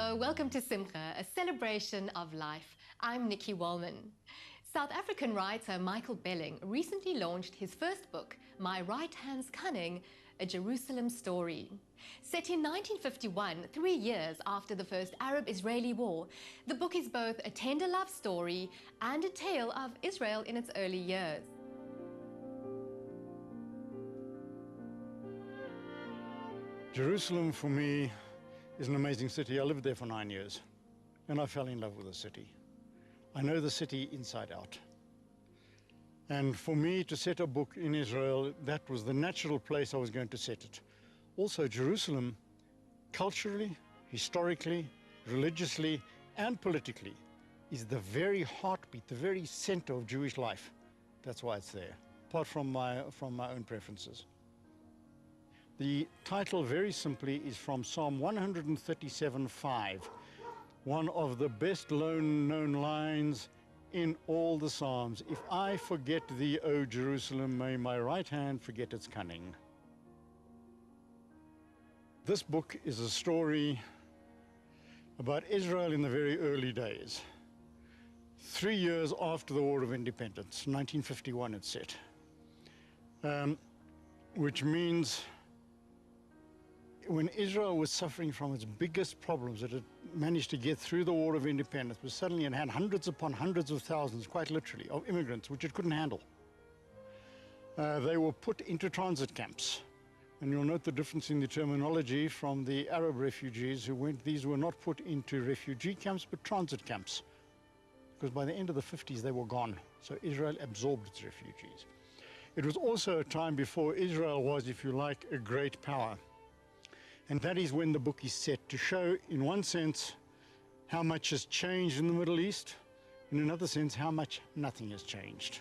Hello, welcome to Simcha, a celebration of life. I'm Nikki Wallman. South African writer Michael Belling recently launched his first book, My Right Hand's Cunning, A Jerusalem Story. Set in 1951, 3 years after the first Arab-Israeli war, the book is both a tender love story and a tale of Israel in its early years. Jerusalem, for me, is an amazing city. I lived there for 9 years, and I fell in love with the city. I know the city inside out. And for me to set a book in Israel, that was the natural place I was going to set it. Also, Jerusalem, culturally, historically, religiously, and politically, is the very heartbeat, the very center of Jewish life. That's why it's there, apart from my own preferences. The title, very simply, is from Psalm 137:5, one of the best known lines in all the Psalms. If I forget thee, O Jerusalem, may my right hand forget its cunning. This book is a story about Israel in the very early days. 3 years after the War of Independence, 1951 it's set, which means when Israel was suffering from its biggest problems, that it managed to get through the War of Independence, but suddenly it had hundreds upon hundreds of thousands, quite literally, of immigrants, which it couldn't handle. They were put into transit camps. And you'll note the difference in the terminology from the Arab refugees who went. These were not put into refugee camps, but transit camps. Because by the end of the 50s, they were gone. So Israel absorbed its refugees. It was also a time before Israel was, if you like, a great power. And that is when the book is set, to show, in one sense, how much has changed in the Middle East, in another sense, how much nothing has changed.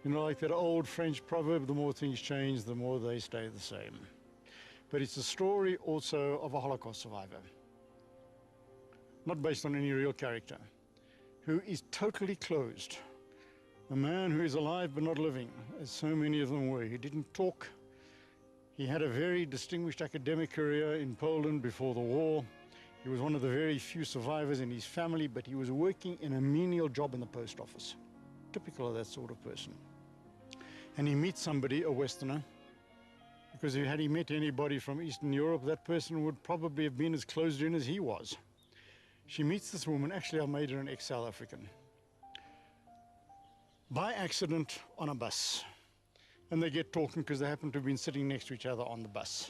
You know, like that old French proverb, the more things change, the more they stay the same. But it's a story also of a Holocaust survivor, not based on any real character, who is totally closed. A man who is alive but not living, as so many of them were. He didn't talk. He had a very distinguished academic career in Poland before the war. He was one of the very few survivors in his family, but he was working in a menial job in the post office. Typical of that sort of person. And he meets somebody, a Westerner, because had he met anybody from Eastern Europe, that person would probably have been as closed in as he was. She meets this woman. Actually, I made her an ex-South African, by accident on a bus. And they get talking because they happen to have been sitting next to each other on the bus.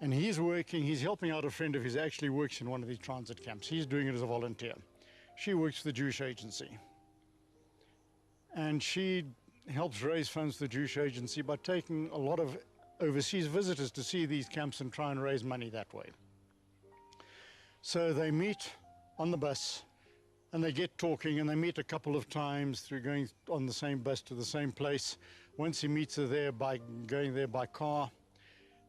And he's helping out a friend of his who actually works in one of these transit camps. He's doing it as a volunteer. She works for the Jewish agency. And she helps raise funds for the Jewish agency by taking a lot of overseas visitors to see these camps and try and raise money that way. So they meet on the bus, and they get talking, and they meet a couple of times through going on the same bus to the same place. Once he meets her there by going there by car.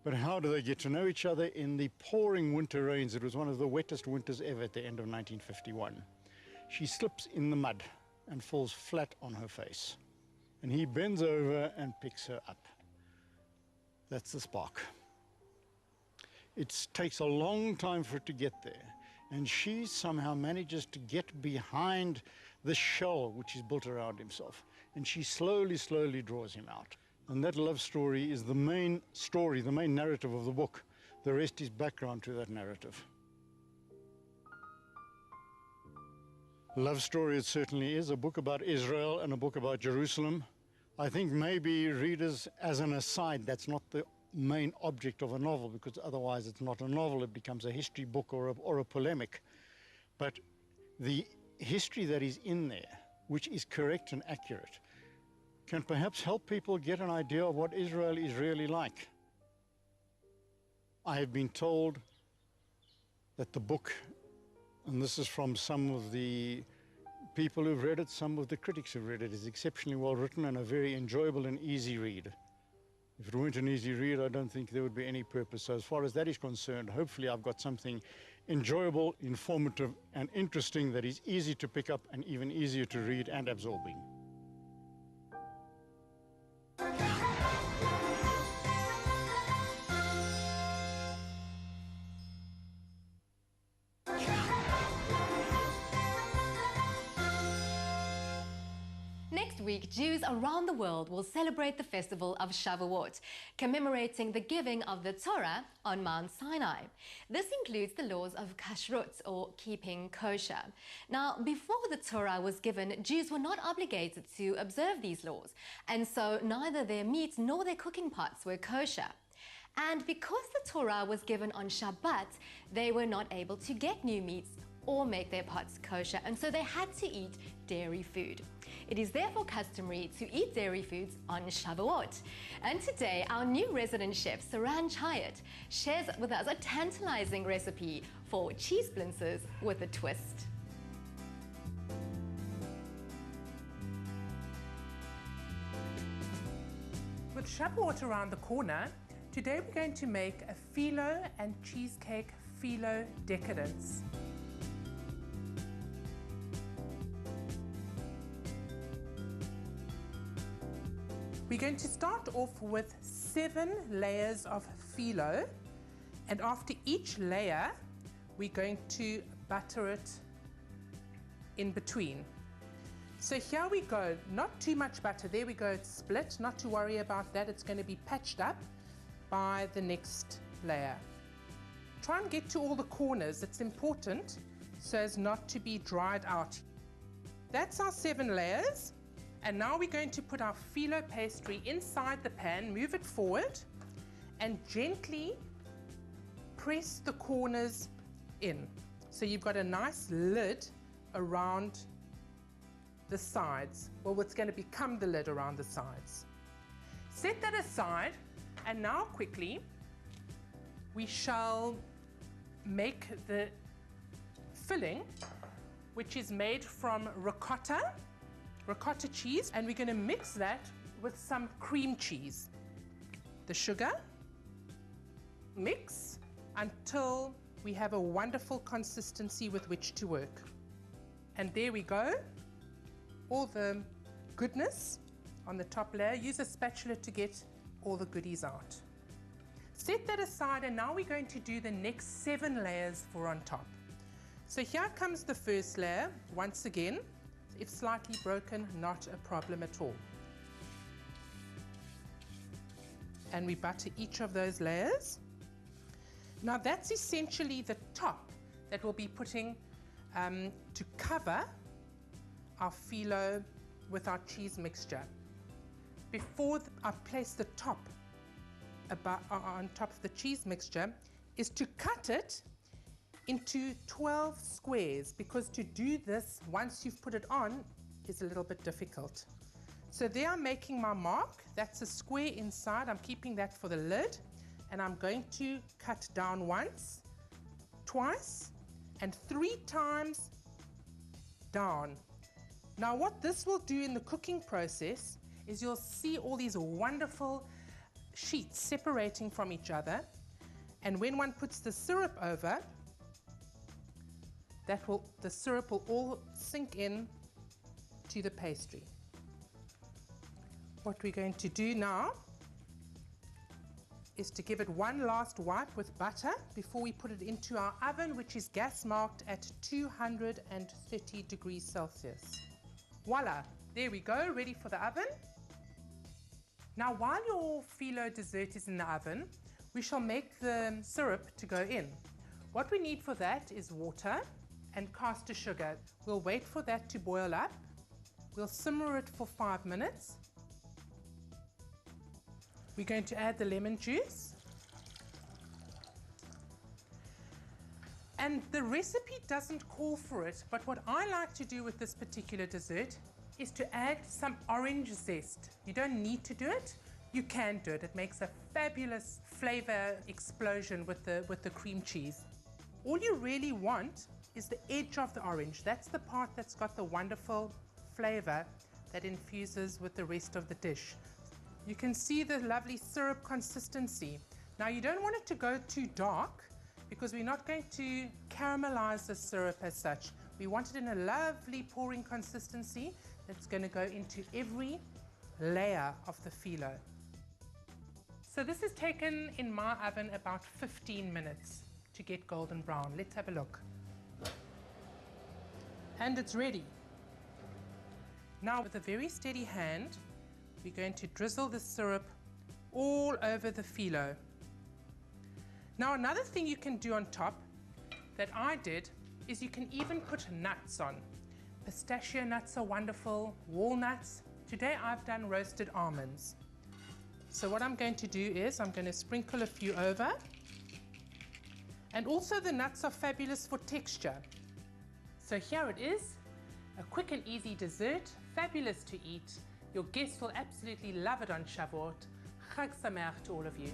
But how do they get to know each other? In the pouring winter rains. It was one of the wettest winters ever at the end of 1951. She slips in the mud and falls flat on her face. And he bends over and picks her up. That's the spark. It takes a long time for it to get there. And she somehow manages to get behind the shell which is built around himself. And she slowly, slowly draws him out. And that love story is the main story, the main narrative of the book. The rest is background to that narrative. Love story it certainly is, a book about Israel and a book about Jerusalem. I think maybe readers, as an aside, that's not the main object of a novel, because otherwise it's not a novel, it becomes a history book or a polemic. But the history that is in there, which is correct and accurate, can perhaps help people get an idea of what Israel is really like. I have been told that the book, and this is from some of the people who've read it, some of the critics who've read it, is exceptionally well written and a very enjoyable and easy read. If it weren't an easy read, I don't think there would be any purpose. So as far as that is concerned, hopefully I've got something enjoyable, informative, and interesting that is easy to pick up and even easier to read and absorbing. week, Jews around the world will celebrate the festival of Shavuot, commemorating the giving of the Torah on Mount Sinai. This includes the laws of kashrut, or keeping kosher. Now, before the Torah was given, Jews were not obligated to observe these laws, and so neither their meat nor their cooking pots were kosher. And because the Torah was given on Shabbat, they were not able to get new meats or make their pots kosher, and so they had to eat dairy food. It is therefore customary to eat dairy foods on Shavuot. And today, our new resident chef, Saranne shares with us a tantalizing recipe for cheese splinters with a twist. With Shavuot around the corner, today we're going to make a phyllo and cheesecake phyllo decadence. We're going to start off with 7 layers of phyllo, and after each layer we're going to butter it in between. So here we go, not too much butter, there we go, it's split, not to worry about that, it's going to be patched up by the next layer. Try and get to all the corners, it's important so as not to be dried out. That's our 7 layers. And now we're going to put our phyllo pastry inside the pan, move it forward, and gently press the corners in. So you've got a nice lid around the sides. Well, it's going to become the lid around the sides. Set that aside, and now quickly we shall make the filling, which is made from ricotta cheese, and we're going to mix that with some cream cheese. The sugar, mix until we have a wonderful consistency with which to work. And there we go, all the goodness on the top layer. Use a spatula to get all the goodies out. Set that aside, and now we're going to do the next 7 layers for on top. So here comes the first layer, once again. If slightly broken, not a problem at all. And we butter each of those layers. Now that's essentially the top that we'll be putting to cover our phyllo with our cheese mixture. Before I place the top on top of the cheese mixture, is to cut it into 12 squares, because to do this once you've put it on is a little bit difficult. So there I'm making my mark. That's a square inside. I'm keeping that for the lid, and I'm going to cut down once, twice, and 3 times down. Now what this will do in the cooking process is you'll see all these wonderful sheets separating from each other, and when one puts the syrup over, the syrup will all sink in to the pastry. What we're going to do now is to give it one last wipe with butter before we put it into our oven, which is gas marked at 230 degrees Celsius. Voila, there we go, ready for the oven. Now while your phyllo dessert is in the oven, we shall make the syrup to go in. What we need for that is water and caster sugar. We'll wait for that to boil up. We'll simmer it for 5 minutes. We're going to add the lemon juice. And the recipe doesn't call for it, but what I like to do with this particular dessert is to add some orange zest. You don't need to do it, you can do it. It makes a fabulous flavor explosion with the cream cheese. All you really want is the edge of the orange. That's the part that's got the wonderful flavor that infuses with the rest of the dish. You can see the lovely syrup consistency. Now you don't want it to go too dark, because we're not going to caramelize the syrup as such. We want it in a lovely pouring consistency that's going to go into every layer of the phyllo. So this is taken in my oven about 15 minutes to get golden brown. Let's have a look. And it's ready. Now with a very steady hand, we're going to drizzle the syrup all over the phyllo. Now another thing you can do on top that I did is you can even put nuts on. Pistachio nuts are wonderful, walnuts. Today I've done roasted almonds. So what I'm going to do is I'm going to sprinkle a few over. And also the nuts are fabulous for texture. So here it is, a quick and easy dessert, fabulous to eat. Your guests will absolutely love it on Shavuot. Chag Sameach to all of you.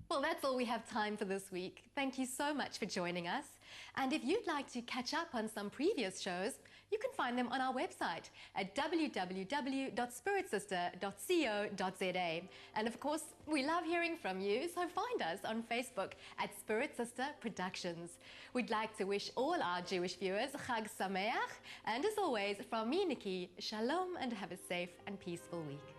Well, that's all we have time for this week. Thank you so much for joining us. And if you'd like to catch up on some previous shows, you can find them on our website at www.spiritsister.co.za. And of course, we love hearing from you, so find us on Facebook at Spirit Sister Productions. We'd like to wish all our Jewish viewers Chag Sameach, and as always, from me, Nikki, Shalom, and have a safe and peaceful week.